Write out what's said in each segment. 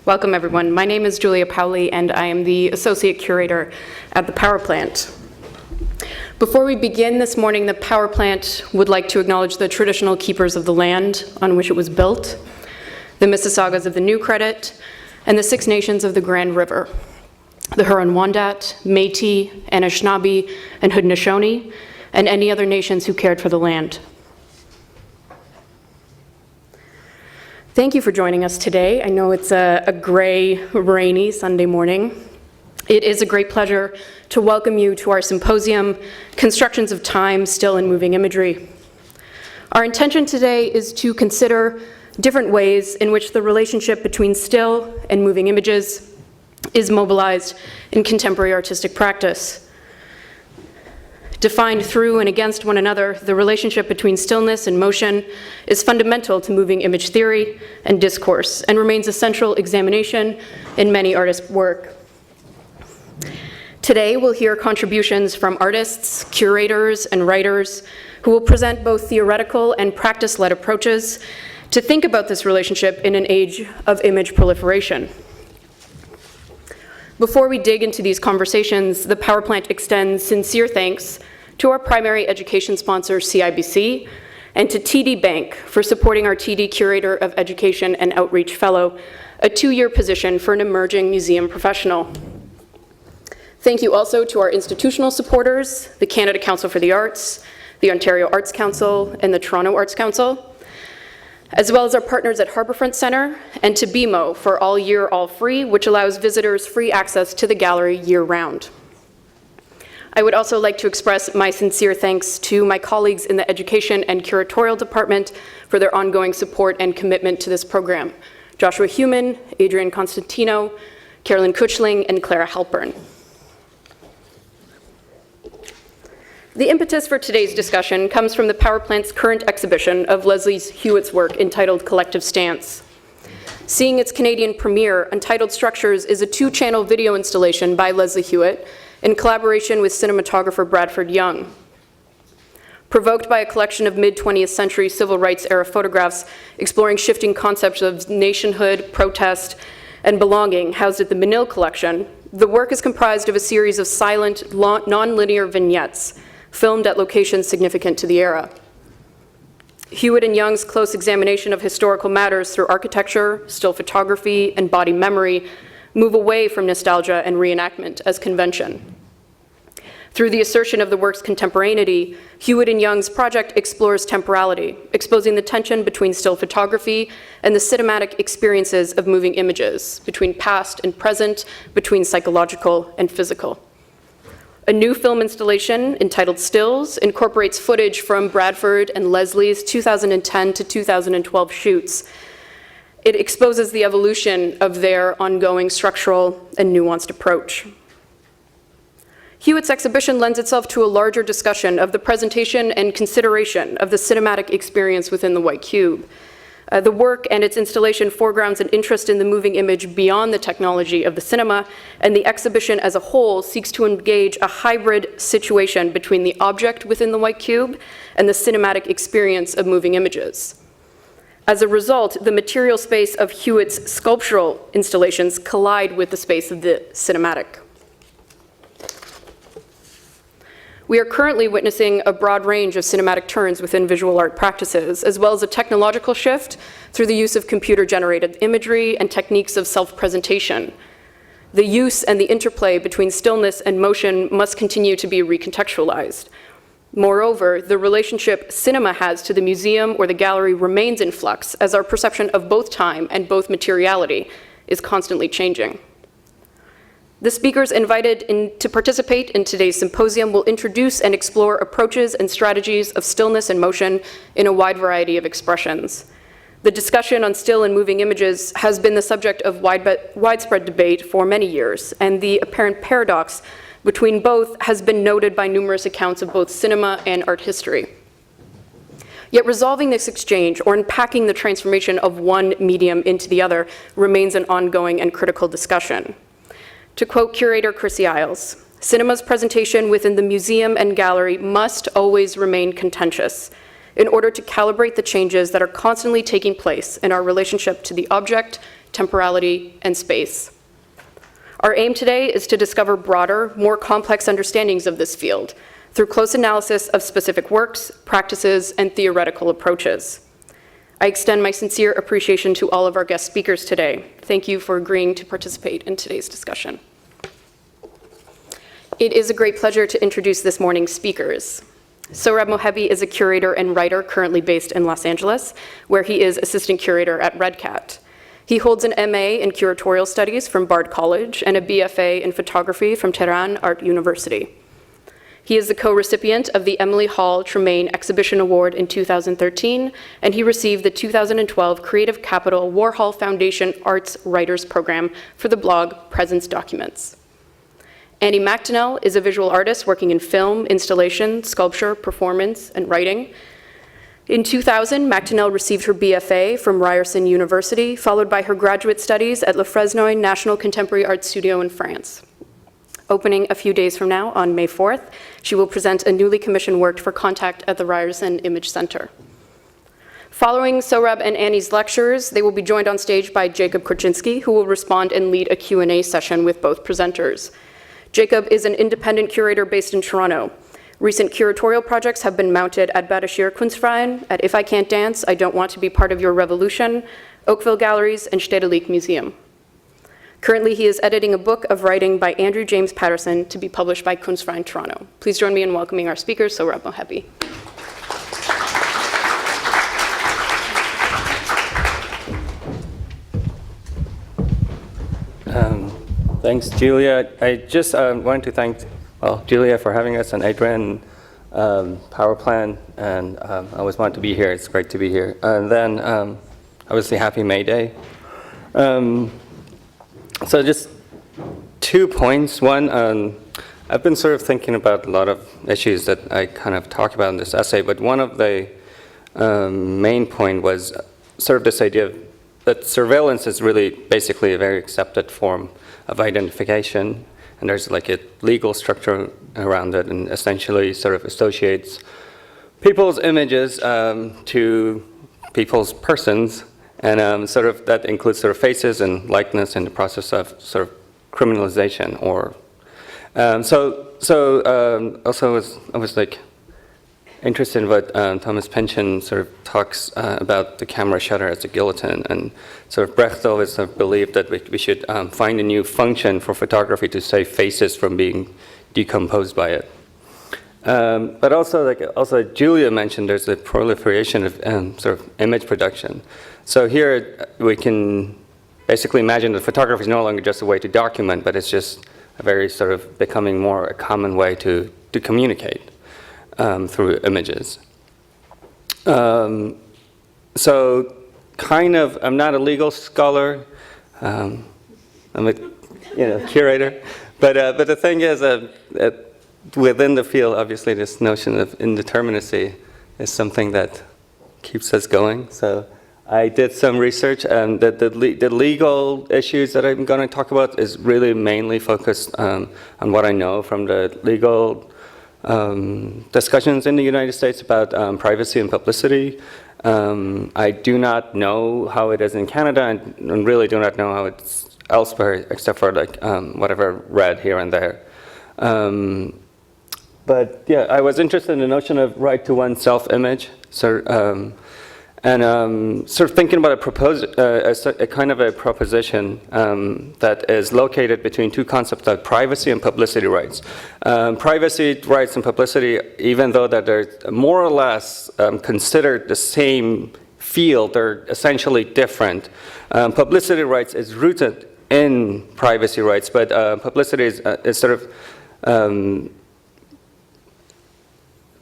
Welcome, everyone. My name is Julia Paoli, and I am the Associate Curator at the Power Plant. Before we begin this morning, the Power Plant would like to acknowledge the traditional keepers of the land on which it was built, the Mississaugas of the New Credit, and the Six Nations of the Grand River, the Huron-Wendat, Métis, Anishinaabe, and Haudenosaunee, and any other nations who cared for the land. Thank you for joining us today. I know it's a gray, rainy Sunday morning. It is a great pleasure to welcome you to our symposium, Constructions of Time, Still and Moving Imagery. Our intention today is to consider different ways in which the relationship between still and moving images is mobilized in contemporary artistic practice. Defined through and against one another, the relationship between stillness and motion is fundamental to moving image theory and discourse, and remains a central examination in many artists' work. Today, we'll hear contributions from artists, curators, and writers who will present both theoretical and practice-led approaches to think about this relationship in an age of image proliferation. Before we dig into these conversations, the Power Plant extends sincere thanks to our primary education sponsor, CIBC, and to TD Bank for supporting our TD Curator of Education and Outreach Fellow, a 2-year position for an emerging museum professional. Thank you also to our institutional supporters, the Canada Council for the Arts, the Ontario Arts Council, and the Toronto Arts Council, as well as our partners at Harbourfront Centre, and to BMO for All Year, All Free, which allows visitors free access to the gallery year-round. I would also like to express my sincere thanks to my colleagues in the Education and Curatorial Department for their ongoing support and commitment to this program. Joshua Heumann, Adrian Constantino, Carolyn Kuchling, and Clara Halpern. The impetus for today's discussion comes from the Power Plant's current exhibition of Leslie Hewitt's work entitled Collective Stance. Seeing its Canadian premiere, Untitled Structures is a 2-channel video installation by Leslie Hewitt in collaboration with cinematographer Bradford Young. Provoked by a collection of mid-20th century civil rights era photographs exploring shifting concepts of nationhood, protest, and belonging housed at the Menil collection, the work is comprised of a series of silent, non-linear vignettes filmed at locations significant to the era. Hewitt and Young's close examination of historical matters through architecture, still photography, and body memory move away from nostalgia and reenactment as convention. Through the assertion of the work's contemporaneity, Hewitt and Young's project explores temporality, exposing the tension between still photography and the cinematic experiences of moving images, between past and present, between psychological and physical. A new film installation entitled Stills incorporates footage from Bradford and Leslie's 2010 to 2012 shoots. It exposes the evolution of their ongoing structural and nuanced approach. Hewitt's exhibition lends itself to a larger discussion of the presentation and consideration of the cinematic experience within the white cube. The work and its installation foregrounds an interest in the moving image beyond the technology of the cinema, and the exhibition as a whole seeks to engage a hybrid situation between the object within the white cube and the cinematic experience of moving images. As a result, the material space of Hewitt's sculptural installations collide with the space of the cinematic. We are currently witnessing a broad range of cinematic turns within visual art practices, as well as a technological shift through the use of computer-generated imagery and techniques of self-presentation. The use and the interplay between stillness and motion must continue to be recontextualized. Moreover, the relationship cinema has to the museum or the gallery remains in flux, as our perception of both time and both materiality is constantly changing. The speakers invited to participate in today's symposium will introduce and explore approaches and strategies of stillness and motion in a wide variety of expressions. The discussion on still and moving images has been the subject of widespread debate for many years, and the apparent paradox between both has been noted by numerous accounts of both cinema and art history. Yet resolving this exchange or unpacking the transformation of one medium into the other remains an ongoing and critical discussion. To quote curator Chrissy Isles, "Cinema's presentation within the museum and gallery must always remain contentious in order to calibrate the changes that are constantly taking place in our relationship to the object, temporality, and space. Our aim today is to discover broader, more complex understandings of this field through close analysis of specific works, practices, and theoretical approaches. I extend my sincere appreciation to all of our guest speakers today. Thank you for agreeing to participate in today's discussion. It is a great pleasure to introduce this morning's speakers. Sohrab Mohebi is a curator and writer currently based in Los Angeles, where he is assistant curator at Red Cat. He holds an MA in curatorial studies from Bard College and a BFA in photography from Tehran Art University. He is the co-recipient of the Emily Hall Tremaine Exhibition Award in 2013, and he received the 2012 Creative Capital Warhol Foundation Arts Writers Program for the blog Presence Documents. Annie Macdonald is a visual artist working in film, installation, sculpture, performance, and writing. In 2000, Macdonald received her BFA from Ryerson University, followed by her graduate studies at Le Fresnoy National Contemporary Art Studio in France. Opening a few days from now, on May 4th, she will present a newly commissioned work for Contact at the Ryerson Image Center. Following Sohrab and Annie's lectures, they will be joined on stage by Jacob Korczynski, who will respond and lead a Q&A session with both presenters. Jacob is an independent curator based in Toronto. Recent curatorial projects have been mounted at Badashir Kunstverein, at If I Can't Dance, I Don't Want to Be Part of Your Revolution, Oakville Galleries, and Stedelijk Museum. Currently, he is editing a book of writing by Andrew James Patterson to be published by Kunstverein Toronto. Please join me in welcoming our speakers, Sohrab Mohebi. Thanks, Julia. I just wanted to thank Julia for having us, and Adrian, Power Plan, and I always wanted to be here. It's great to be here. And then, obviously, happy May Day. So just 2 points. One, I've been sort of thinking about a lot of issues that I kind of talk about in this essay, but one of the main point was sort of this idea that surveillance is really basically a very accepted form of identification, and there's like a legal structure around it, and essentially sort of associates people's images to people's persons, and sort of that includes sort of faces and likeness in the process of sort of criminalization. Or also I was like interested in what Thomas Pynchon sort of talks about the camera shutter as a guillotine, and sort of Brecht always sort of believed that we should find a new function for photography to save faces from being decomposed by it. But also Julia mentioned there's a proliferation of sort of image production. So here we can basically imagine that photography is no longer just a way to document, but it's just a very sort of becoming more a common way to communicate through images. So kind of, I'm not a legal scholar. I'm a curator, but the thing is within the field, obviously, this notion of indeterminacy is something that keeps us going. So I did some research, and the legal issues that I'm going to talk about is really mainly focused on what I know from the legal discussions in the United States about privacy and publicity. I do not know how it is in Canada, and really do not know how it's elsewhere, except for like what I've read here and there. But yeah, I was interested in the notion of right to one's self-image, and sort of thinking about a kind of a proposition that is located between two concepts of privacy and publicity rights. Privacy rights and publicity, even though that they're more or less considered the same field, they're essentially different. Publicity rights is rooted in privacy rights, but publicity is sort of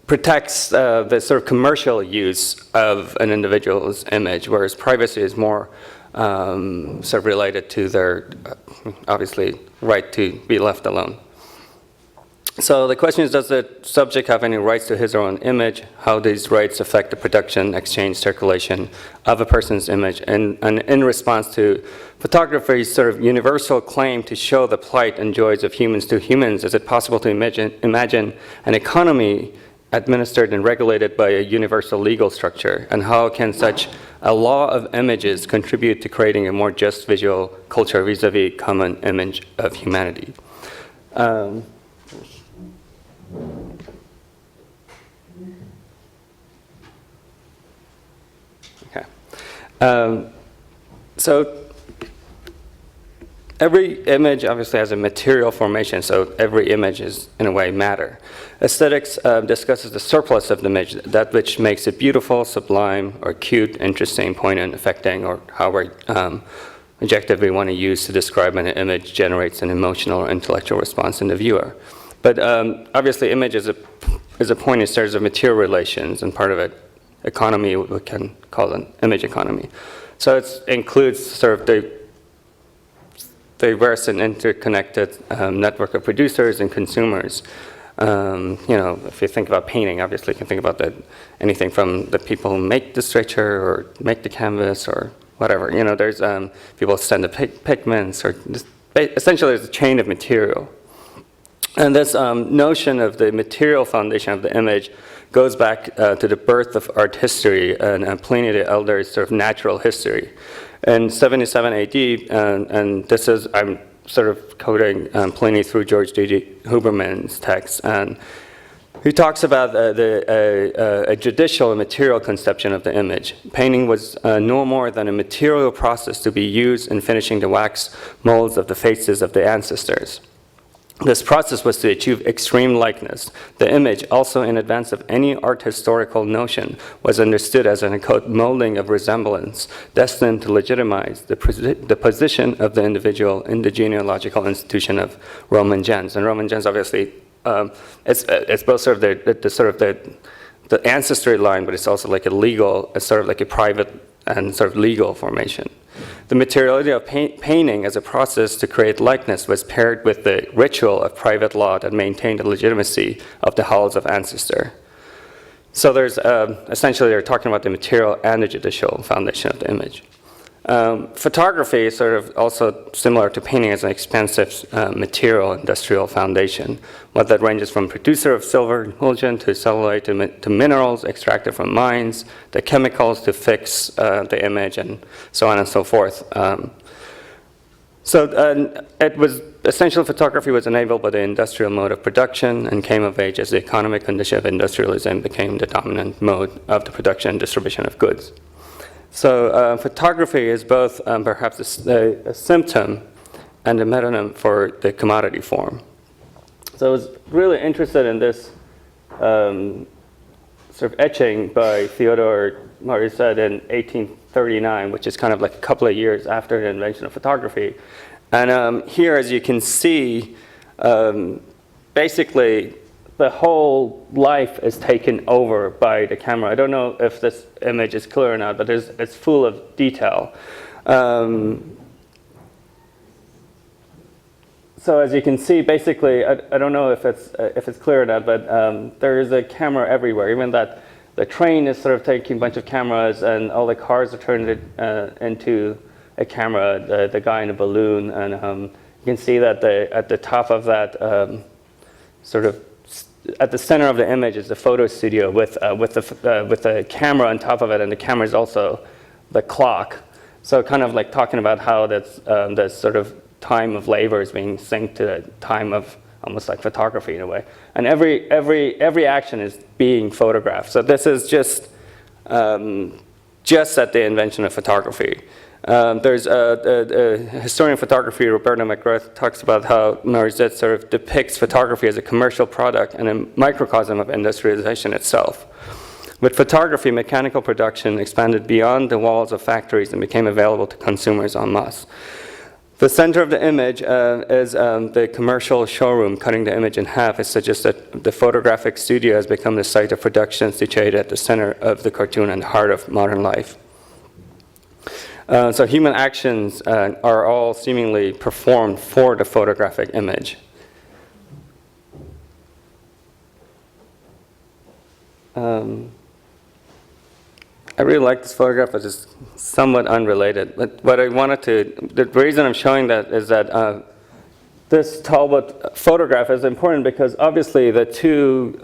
protects the sort of commercial use of an individual's image, whereas privacy is more sort of related to their, obviously, right to be left alone. So the question is, does the subject have any rights to his or her own image? How these rights affect the production, exchange, circulation of a person's image? And in response to photography's sort of universal claim to show the plight and joys of humans to humans, is it possible to imagine an economy administered and regulated by a universal legal structure? And how can such a law of images contribute to creating a more just visual culture vis-a-vis common image of humanity. Okay. So every image obviously has a material formation, so every image is, in a way, matter. Aesthetics discusses the surplus of the image, that which makes it beautiful, sublime, or cute, interesting, poignant, affecting, or however adjective we want to use to describe an image generates an emotional or intellectual response in the viewer. But obviously, image is a point in terms of material relations, and part of it, economy, we can call an image economy. So it includes sort of the diverse and interconnected network of producers and consumers. If you think about painting, obviously you can think about anything from the people who make the stretcher or make the canvas or whatever. There's people who send the pigments, or essentially there's a chain of material. And this notion of the material foundation of the image goes back to the birth of art history and Pliny the Elder's sort of natural history. In 77 AD, and this is, I'm sort of quoting Pliny through George D. Huberman's text, and he talks about a judicial and material conception of the image. Painting was no more than a material process to be used in finishing the wax molds of the faces of the ancestors. This process was to achieve extreme likeness. The image, also in advance of any art historical notion, was understood as an molding of resemblance, destined to legitimize the position of the individual in the genealogical institution of Roman gens. And Roman gens, obviously, it's both sort of the ancestry line, but it's also like it's sort of like a private and sort of legal formation. The materiality of painting as a process to create likeness was paired with the ritual of private law that maintained the legitimacy of the halls of ancestor. So there's essentially they're talking about the material and the judicial foundation of the image. Photography is sort of also similar to painting as an expensive material industrial foundation. What that ranges from producer of silver emulsion to cellulite to minerals extracted from mines, the chemicals to fix the image, and so on and so forth. It was essentially photography was enabled by the industrial mode of production and came of age as the economic condition of industrialism became the dominant mode of the production and distribution of goods. So photography is both perhaps a symptom and a metonym for the commodity form. So I was really interested in this sort of etching by Theodore Mauriset in 1839, which is kind of like a couple of years after the invention of photography. And here, as you can see, basically the whole life is taken over by the camera. I don't know if this image is clear or not, but it's full of detail. So as you can see, basically, I don't know if it's clear or not, but there is a camera everywhere. Even that the train is sort of taking a bunch of cameras, and all the cars are turned into a camera. The guy in a balloon, and you can see that at the top of that sort of at the center of the image is the photo studio with the camera on top of it, and the camera is also the clock. So kind of like talking about how that sort of time of labor is being synced to the time of almost like photography in a way. And every action is being photographed. So this is just at the invention of photography. There's a historian of photography, Roberto McGrath, talks about how Mauriset sort of depicts photography as a commercial product and a microcosm of industrialization itself. With photography, mechanical production expanded beyond the walls of factories and became available to consumers en masse. The center of the image is the commercial showroom. Cutting the image in half, it suggests that the photographic studio has become the site of production situated at the center of the cartoon and the heart of modern life. So human actions are all seemingly performed for the photographic image. I really like this photograph, but it's somewhat unrelated. But what I wanted the reason I'm showing that is that this Talbot photograph is important because obviously the two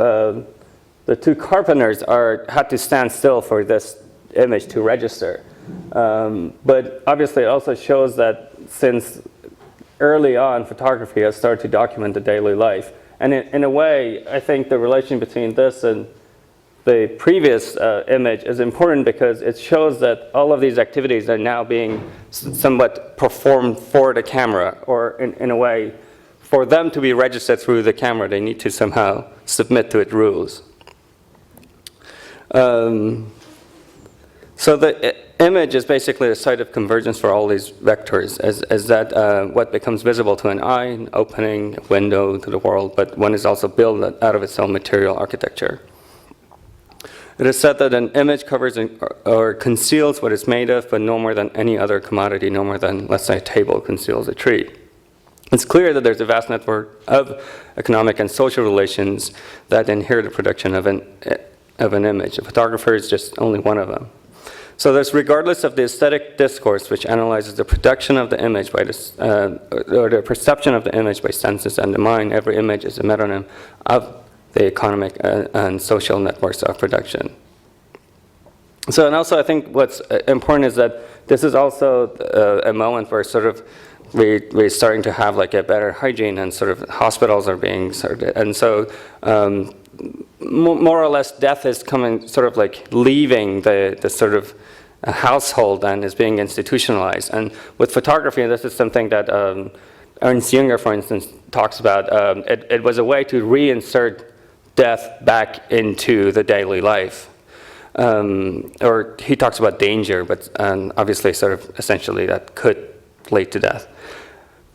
carpenters had to stand still for this image to register. But obviously it also shows that since early on, photography has started to document the daily life. And in a way, I think the relation between this and the previous image is important because it shows that all of these activities are now being somewhat performed for the camera, or in a way, for them to be registered through the camera, they need to somehow submit to its rules. So the image is basically a site of convergence for all these vectors, as that what becomes visible to an eye, an opening, a window to the world, but one is also built out of its own material architecture. It is said that an image covers or conceals what it's made of, but no more than any other commodity, no more than, let's say, a table conceals a tree. It's clear that there's a vast network of economic and social relations that inherit the production of an image. A photographer is just only one of them. So there's, regardless of the aesthetic discourse, which analyzes the production of the image by or the perception of the image by senses and the mind, every image is a metonym of the economic and social networks of production. So, and also I think what's important is that this is also a moment where sort of we're starting to have like a better hygiene, and sort of hospitals are being started. And so more or less death is coming, sort of like leaving the sort of household and is being institutionalized. And with photography, this is something that Ernst Jünger, for instance, talks about. It was a way to reinsert death back into the daily life. Or he talks about danger, but obviously sort of essentially that could lead to death.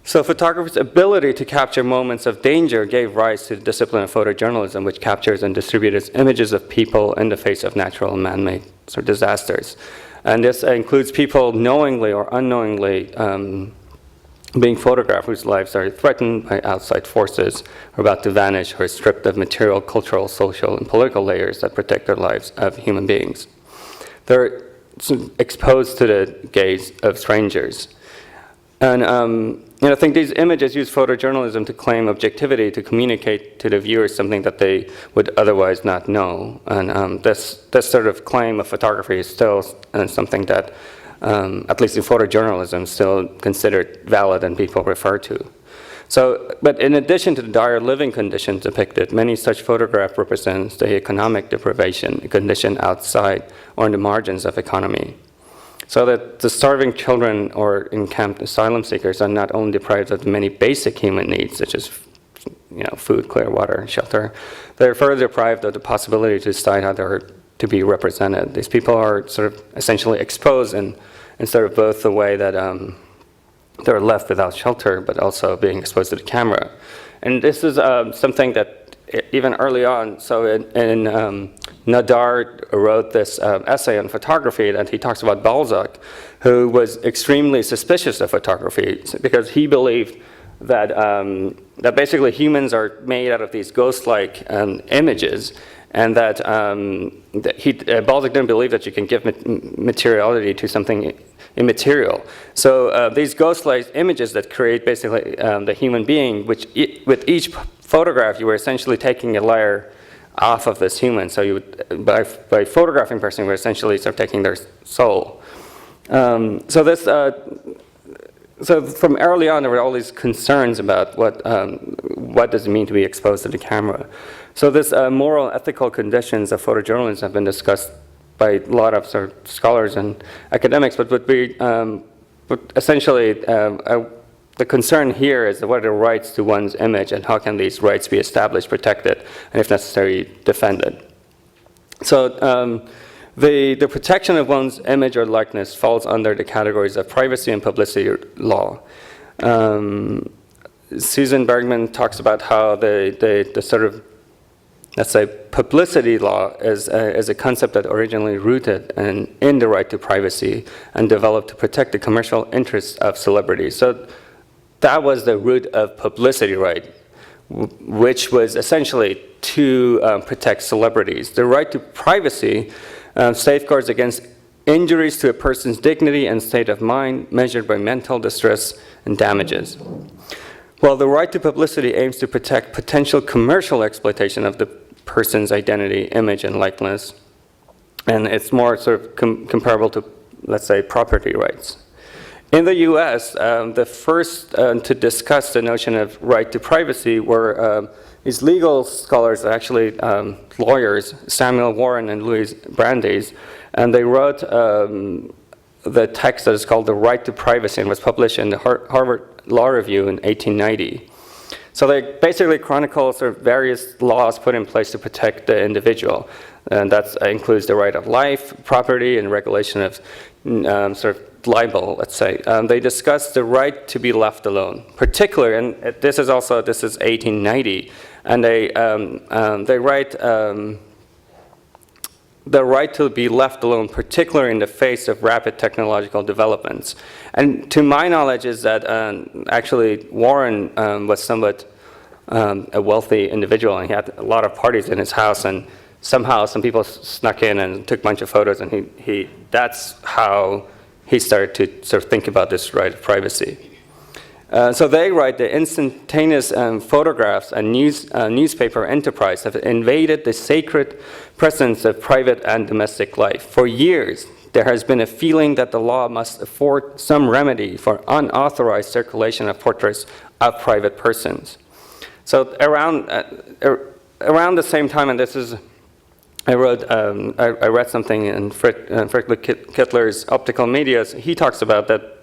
So photography's ability to capture moments of danger gave rise to the discipline of photojournalism, which captures and distributes images of people in the face of natural and man-made sort of disasters. And this includes people knowingly or unknowingly being photographed whose lives are threatened by outside forces, or about to vanish, or stripped of material, cultural, social, and political layers that protect their lives of human beings. They're exposed to the gaze of strangers. And I think these images use photojournalism to claim objectivity, to communicate to the viewers something that they would otherwise not know. And this sort of claim of photography is still something that, at least in photojournalism, still considered valid and people refer to. So, but in addition to the dire living conditions depicted, many such photographs represents the economic deprivation, a condition outside or in the margins of economy. So that the starving children or encamped asylum seekers are not only deprived of the many basic human needs, such as food, clear water, shelter, they're further deprived of the possibility to decide how they're to be represented. These people are sort of essentially exposed in sort of both the way that they're left without shelter, but also being exposed to the camera. And this is something that even early on, so in Nadar wrote this essay on photography, and he talks about Balzac, who was extremely suspicious of photography because he believed that that basically humans are made out of these ghost-like images, and that, Balzac didn't believe that you can give materiality to something immaterial. So these ghost-like images that create basically the human being, which with each photograph you were essentially taking a layer off of this human. So you would, by photographing a person, you were essentially sort of taking their soul. So this. So from early on, there were all these concerns about what does it mean to be exposed to the camera. So this moral, ethical conditions of photojournalism have been discussed by a lot of sort of scholars and academics, but essentially the concern here is what are the rights to one's image, and how can these rights be established, protected, and if necessary, defended. So the protection of one's image or likeness falls under the categories of privacy and publicity law. Susan Bergman talks about how the sort of, let's say, publicity law is a concept that originally rooted in the right to privacy and developed to protect the commercial interests of celebrities. So that was the root of publicity right, which was essentially to protect celebrities. The right to privacy safeguards against injuries to a person's dignity and state of mind measured by mental distress and damages. While the right to publicity aims to protect potential commercial exploitation of the person's identity, image, and likeness, and it's more sort of comparable to, let's say, property rights. In the US, the first to discuss the notion of right to privacy were these legal scholars, actually lawyers, Samuel Warren and Louis Brandeis, and they wrote the text that is called The Right to Privacy and was published in the Harvard Law Review in 1890. So they basically chronicle sort of various laws put in place to protect the individual. And that includes the right of life, property, and regulation of sort of libel, let's say. They discuss the right to be left alone, particularly, and this is 1890, and they write the right to be left alone, particularly in the face of rapid technological developments. And to my knowledge is that actually Warren was somewhat a wealthy individual, and he had a lot of parties in his house, and somehow some people snuck in and took a bunch of photos, and that's how he started to sort of think about this right of privacy. So they write the instantaneous photographs and newspaper enterprise have invaded the sacred presence of private and domestic life. For years, there has been a feeling that the law must afford some remedy for unauthorized circulation of portraits of private persons. So around the same time, and this is, I read something in Friedrich Kittler's Optical Medias. He talks about that.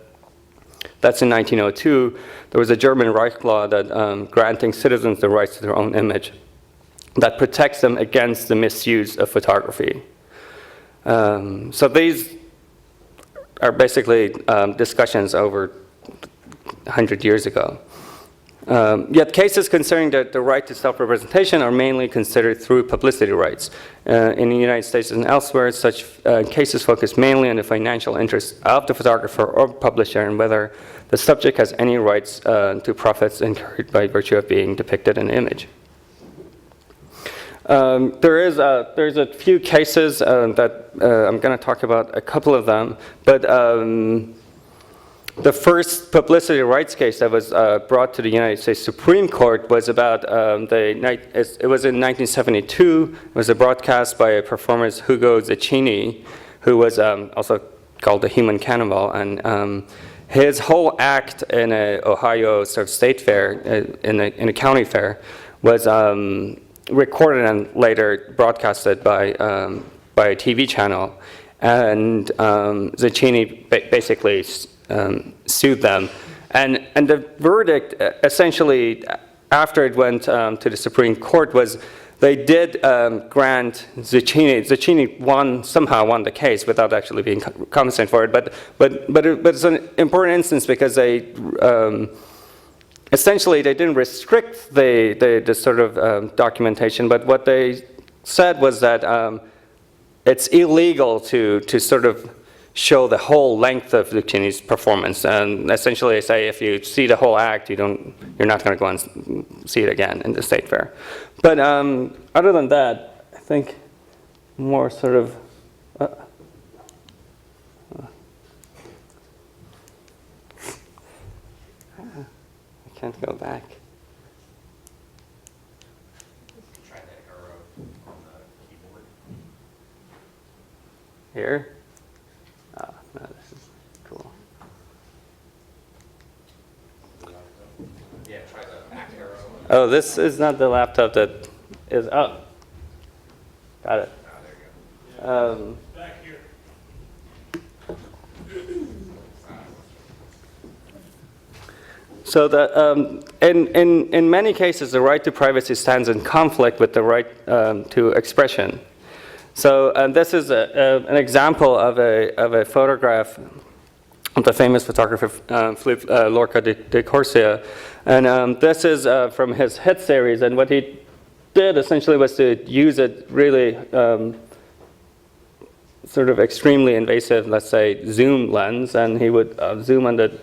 That's in 1902. There was a German Reich Law that granting citizens the rights to their own image that protects them against the misuse of photography. So these are basically discussions over 100 years ago. Yet cases concerning the right to self-representation are mainly considered through publicity rights. In the United States and elsewhere, such cases focus mainly on the financial interests of the photographer or publisher and whether the subject has any rights to profits incurred by virtue of being depicted in the image. There's a few cases that I'm going to talk about, a couple of them, but the first publicity rights case that was brought to the United States Supreme Court was about it was in 1972. It was a broadcast by a performer, Hugo Zacchini, who was also called the Human Cannibal, and his whole act in a Ohio sort of state fair, in a county fair, was recorded and later broadcasted by a TV channel, and Zacchini basically sued them, and the verdict essentially after it went to the Supreme Court was they did grant Zacchini somehow won the case without actually being compensated for it, but it's an important instance because they essentially they didn't restrict the sort of documentation, but what they said was that it's illegal to sort of show the whole length of Zacchini's performance, and essentially they say if you see the whole act, you're not going to go and see it again in the state fair. But other than that, I think more sort of I can't go back. Try that arrow on the keyboard. Here? Oh, no, this is cool. Yeah, try the back arrow. Oh, this is not the laptop that is, oh, got it. Oh, there you go. Back here. So in many cases, the right to privacy stands in conflict with the right to expression. So this is an example of a photograph of the famous photographer Philippe Lorca de Corsia, and this is from his hit series. And what he did essentially was to use a really sort of extremely invasive, let's say, zoom lens, and he would zoom on the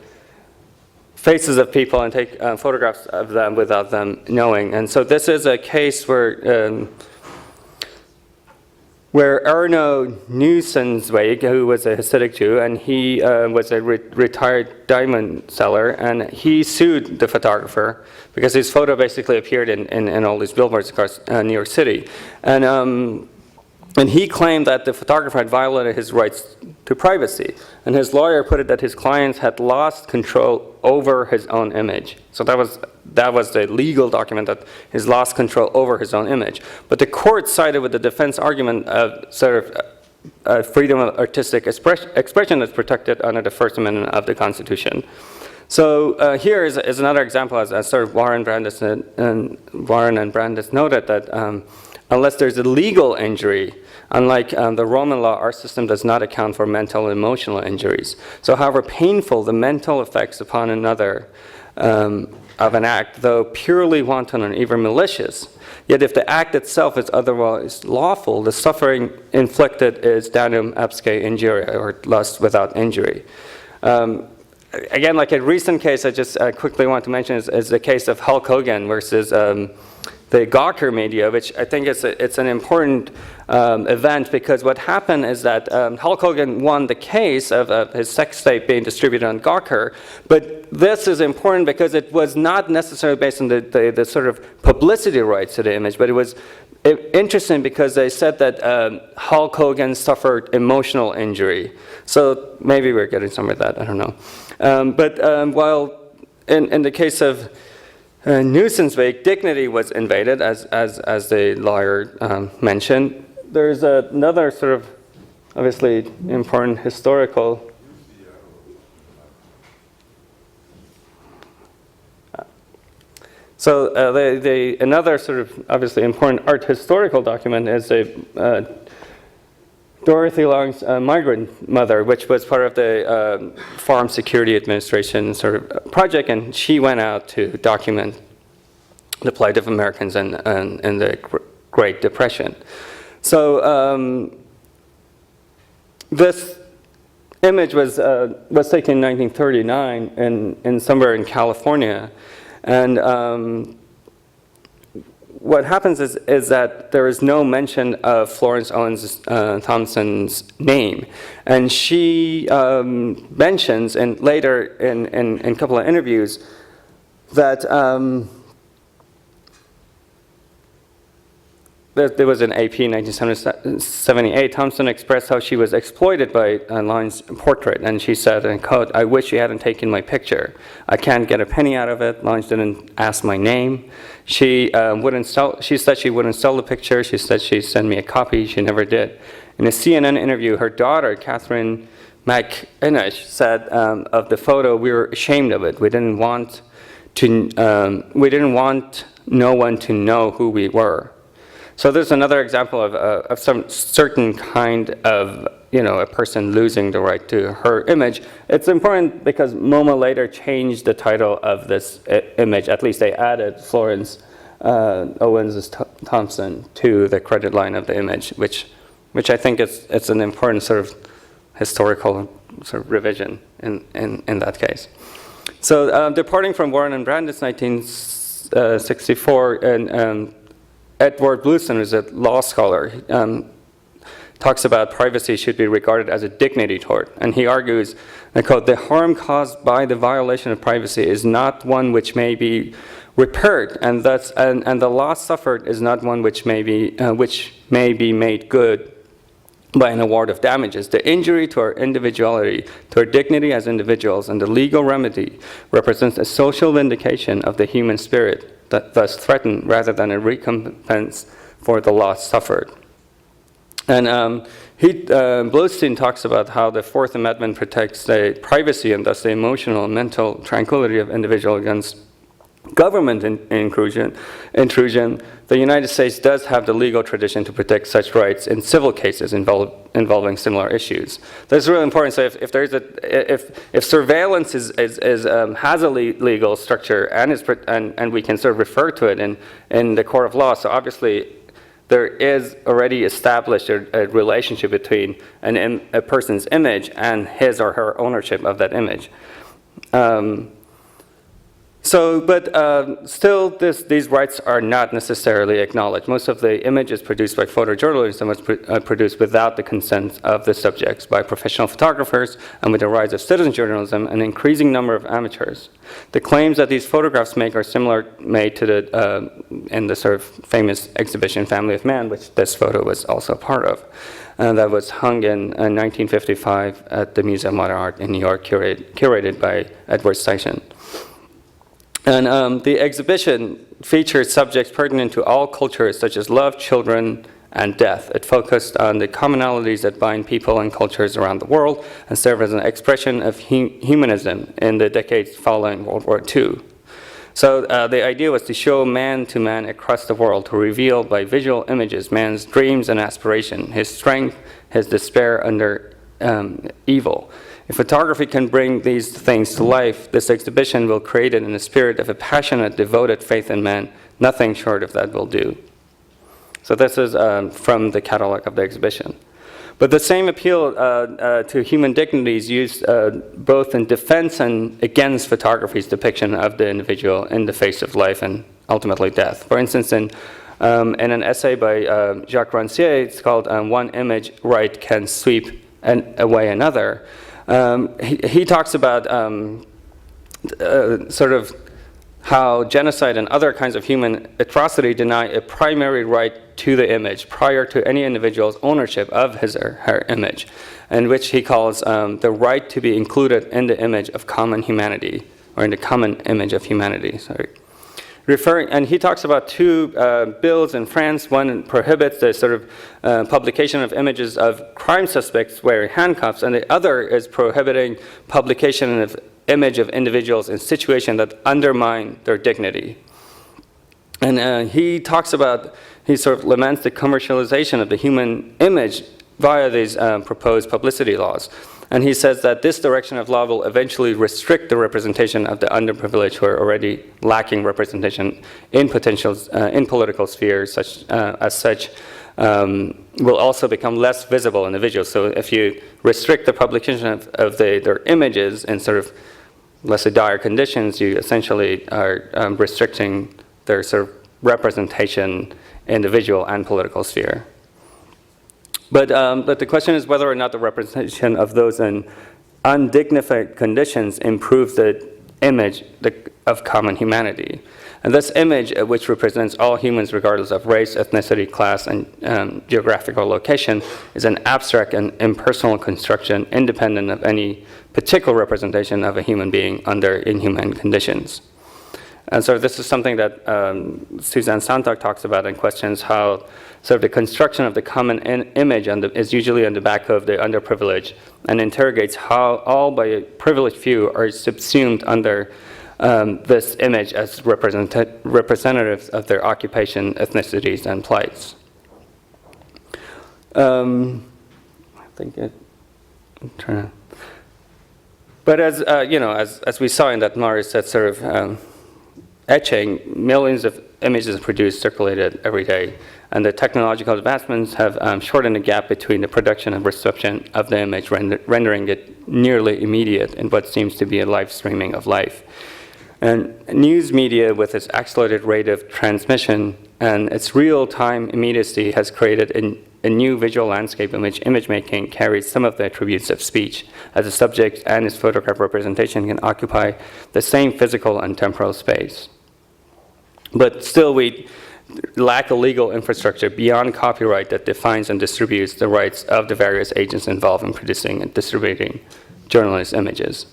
faces of people and take photographs of them without them knowing. And so this is a case where Erno Nusensweg, who was a Hasidic Jew, and he was a retired diamond seller, and he sued the photographer because his photo basically appeared in all these billboards across New York City. And And he claimed that the photographer had violated his rights to privacy. And his lawyer put it that his clients had lost control over his own image. So that was the legal document, that he's lost control over his own image. But the court sided with the defense argument of freedom of artistic expression that's protected under the First Amendment of the Constitution. So here is another example, as sort of Warren and Brandis noted, that unless there's a legal injury, unlike the Roman law, our system does not account for mental and emotional injuries. So however painful the mental effects upon another of an act, though purely wanton and even malicious, yet if the act itself is otherwise lawful, the suffering inflicted is danum absque injuria, or loss without injury. Again, like a recent case I just quickly want to mention is the case of Hulk Hogan versus the Gawker media, which I think it's an important event, because what happened is that Hulk Hogan won the case of his sex tape being distributed on Gawker, but this is important because it was not necessarily based on the sort of publicity rights to the image, but it was interesting because they said that Hulk Hogan suffered emotional injury. So maybe we're getting some of that, I don't know. But while in the case of nuisance wake, dignity was invaded, as the lawyer mentioned. There's another sort of obviously important historical another sort of obviously important art historical document is Dorothy Long's Migrant Mother, which was part of the Farm Security Administration sort of project, and she went out to document the plight of Americans in the Great Depression. So this image was taken in 1939 in somewhere in California, and what happens is that there is no mention of Florence Owens Thompson's name, and she mentions, and later in a couple of interviews, that there was an AP in 1978. Thompson expressed how she was exploited by Long's portrait, and she said, and quote, "I wish you hadn't taken my picture. I can't get a penny out of it. Long didn't ask my name. She said she wouldn't sell the picture. She said she'd send me a copy. She never did." In a CNN interview, her daughter, Catherine McInnish, said of the photo, "We were ashamed of it. We didn't want no one to know who we were." So there's another example of some certain kind of, a person losing the right to her image. It's important because MoMA later changed the title of this image. At least they added Florence Owens Thompson to the credit line of the image, which I think it's an important sort of historical sort of revision in that case. So departing from Warren and Brandis 1964, and Edward Blueston, who's a law scholar, talks about privacy should be regarded as a dignity tort. And he argues, I quote, "The harm caused by the violation of privacy is not one which may be repaired, and the loss suffered is not one which may be made good by an award of damages. The injury to our individuality, to our dignity as individuals, and the legal remedy represents a social vindication of the human spirit that thus threatened rather than a recompense for the loss suffered." And Bluestein talks about how the Fourth Amendment protects the privacy and thus the emotional and mental tranquility of individuals against government intrusion. The United States does have the legal tradition to protect such rights in civil cases involving similar issues. That's really important. So if surveillance has a legal structure and we can sort of refer to it in the court of law, so obviously there is already established a relationship between a person's image and his or her ownership of that image. But still, these rights are not necessarily acknowledged. Most of the images produced by photojournalism was produced without the consent of the subjects by professional photographers, and with the rise of citizen journalism, an increasing number of amateurs. The claims that these photographs make are similar made to in the sort of famous exhibition Family of Man, which this photo was also part of. That was hung in 1955 at the Museum of Modern Art in New York, curated by Edward Steichen. And the exhibition featured subjects pertinent to all cultures, such as love, children, and death. It focused on the commonalities that bind people and cultures around the world and served as an expression of humanism in the decades following World War II. So the idea was to show man to man across the world, to reveal by visual images man's dreams and aspiration, his strength, his despair under evil. If photography can bring these things to life, this exhibition will create it in the spirit of a passionate, devoted faith in man. Nothing short of that will do. So this is from the catalog of the exhibition. But the same appeal to human dignity is used both in defense and against photography's depiction of the individual in the face of life and ultimately death. For instance, in an essay by Jacques Rancière, it's called One Image Right Can Sweep Away Another. He talks about sort of how genocide and other kinds of human atrocity deny a primary right to the image prior to any individual's ownership of his or her image, and which he calls the right to be included in the image of common humanity, or in the common image of humanity, sorry. And he talks about two bills in France. One prohibits the sort of publication of images of crime suspects wearing handcuffs, and the other is prohibiting publication of image of individuals in situations that undermine their dignity. And he sort of laments the commercialization of the human image via these proposed publicity laws. And he says that this direction of law will eventually restrict the representation of the underprivileged who are already lacking representation in political spheres, will also become less visible individuals. So if you restrict the publication of their images in sort of less dire conditions, you essentially are restricting their sort of representation in the visual and political sphere. But the question is whether or not the representation of those in undignified conditions improves the image of common humanity. And this image, which represents all humans regardless of race, ethnicity, class, and geographical location, is an abstract and impersonal construction independent of any particular representation of a human being under inhuman conditions. And so this is something that Suzanne Sontag talks about and questions how sort of the construction of the common image is usually on the back of the underprivileged, and interrogates how all by a privileged few are subsumed under this image as representatives of their occupation, ethnicities, and plights. I think I'm trying to. But as we saw in that Mars, that sort of etching, millions of images produced, circulated every day, and the technological advancements have shortened the gap between the production and reception of the image, rendering it nearly immediate in what seems to be a live streaming of life. And news media, with its accelerated rate of transmission and its real-time immediacy, has created a new visual landscape in which image making carries some of the attributes of speech, as the subject and its photograph representation can occupy the same physical and temporal space. But still, we lack a legal infrastructure beyond copyright that defines and distributes the rights of the various agents involved in producing and distributing journalist images.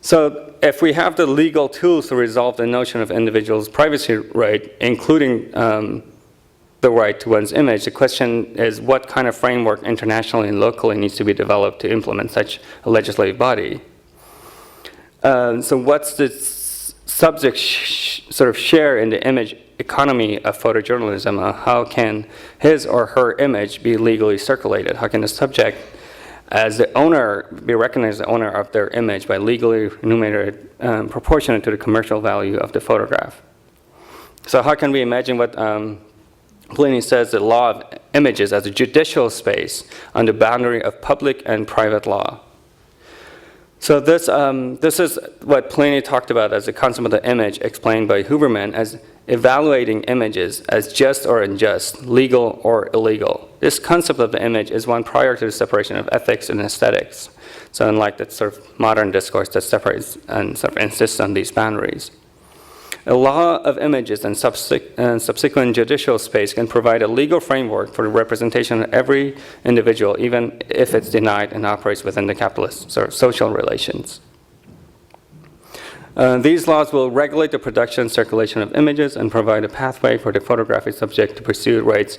So if we have the legal tools to resolve the notion of individuals' privacy right, including the right to one's image, the question is what kind of framework internationally and locally needs to be developed to implement such a legislative body. So what's the subject sort of share in the image economy of photojournalism? How can his or her image be legally circulated? How can the subject, as the owner, be recognized as the owner of their image by legally remunerated proportionate to the commercial value of the photograph? So how can we imagine what Pliny says, the law of images as a judicial space on the boundary of public and private law? So this is what Pliny talked about as the concept of the image, explained by Huberman as evaluating images as just or unjust, legal or illegal. This concept of the image is one prior to the separation of ethics and aesthetics. So unlike that sort of modern discourse that separates and sort of insists on these boundaries. A law of images and subsequent judicial space can provide a legal framework for the representation of every individual, even if it's denied and operates within the capitalist sort of social relations. These laws will regulate the production and circulation of images and provide a pathway for the photographic subject to pursue rights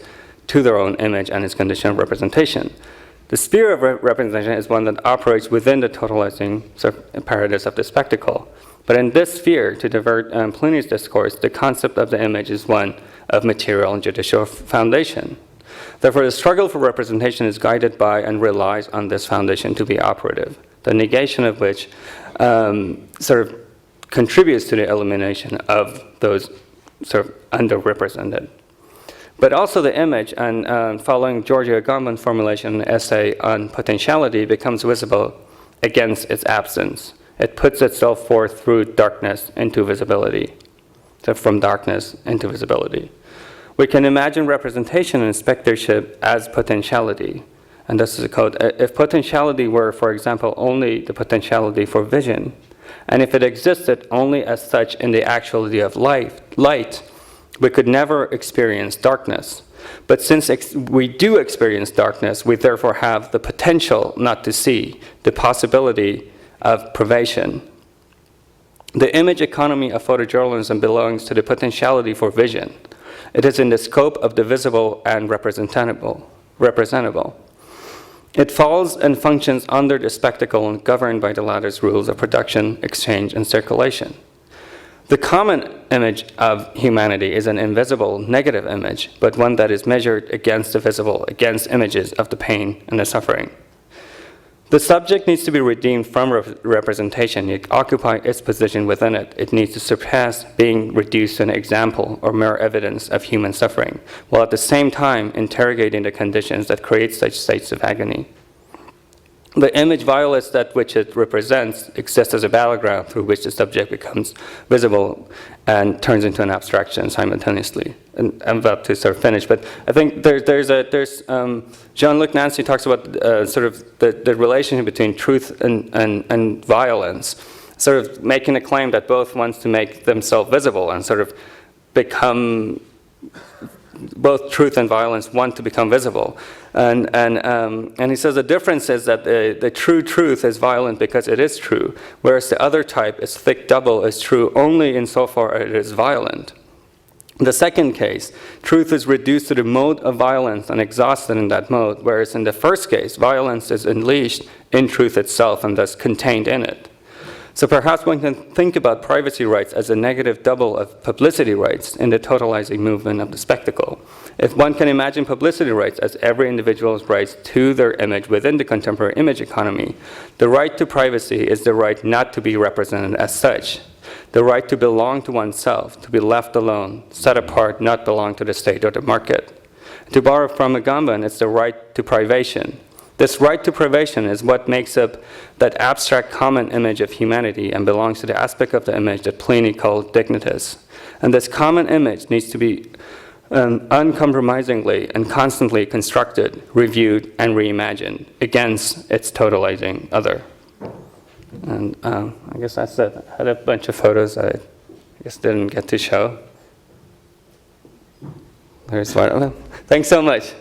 to their own image and its condition of representation. The sphere of representation is one that operates within the totalizing sort of paradox of the spectacle. But in this sphere, to divert Pliny's discourse, the concept of the image is one of material and judicial foundation. Therefore, the struggle for representation is guided by and relies on this foundation to be operative, the negation of which sort of contributes to the elimination of those sort of underrepresented. But also the image, and following Georgia Agamben's formulation, an essay on potentiality, becomes visible against its absence. It puts itself forth through darkness into visibility, so from darkness into visibility. We can imagine representation and spectatorship as potentiality, and this is a quote. If potentiality were, for example, only the potentiality for vision, and if it existed only as such in the actuality of light, we could never experience darkness. But since we do experience darkness, we therefore have the potential not to see, the possibility of privation. The image economy of photojournalism belongs to the potentiality for vision. It is in the scope of the visible and representable. It falls and functions under the spectacle and governed by the latter's rules of production, exchange, and circulation. The common image of humanity is an invisible, negative image, but one that is measured against the visible, against images of the pain and the suffering. The subject needs to be redeemed from representation, yet occupy its position within it. It needs to surpass being reduced to an example or mere evidence of human suffering, while at the same time interrogating the conditions that create such states of agony. The image violates that which it represents, exists as a battleground through which the subject becomes visible and turns into an abstraction simultaneously. And I'm about to sort of finish, but I think there's Jean-Luc Nancy talks about sort of the relationship between truth and violence, sort of making a claim that both wants to make themselves visible and sort of become, both truth and violence want to become visible. And he says the difference is that the true truth is violent because it is true, whereas the other type is thick double is true only insofar as it is violent. In the second case, truth is reduced to the mode of violence and exhausted in that mode, whereas in the first case, violence is unleashed in truth itself and thus contained in it. So perhaps one can think about privacy rights as a negative double of publicity rights in the totalizing movement of the spectacle. If one can imagine publicity rights as every individual's rights to their image within the contemporary image economy, the right to privacy is the right not to be represented as such, the right to belong to oneself, to be left alone, set apart, not belong to the state or the market. To borrow from Agamben, it's the right to privation. This right to privation is what makes up that abstract common image of humanity and belongs to the aspect of the image that Pliny called dignitas. And this common image needs to be uncompromisingly and constantly constructed, reviewed, and reimagined against its totalizing other. And I guess that's it. I had a bunch of photos I guess didn't get to show. There's one of them. Thanks so much.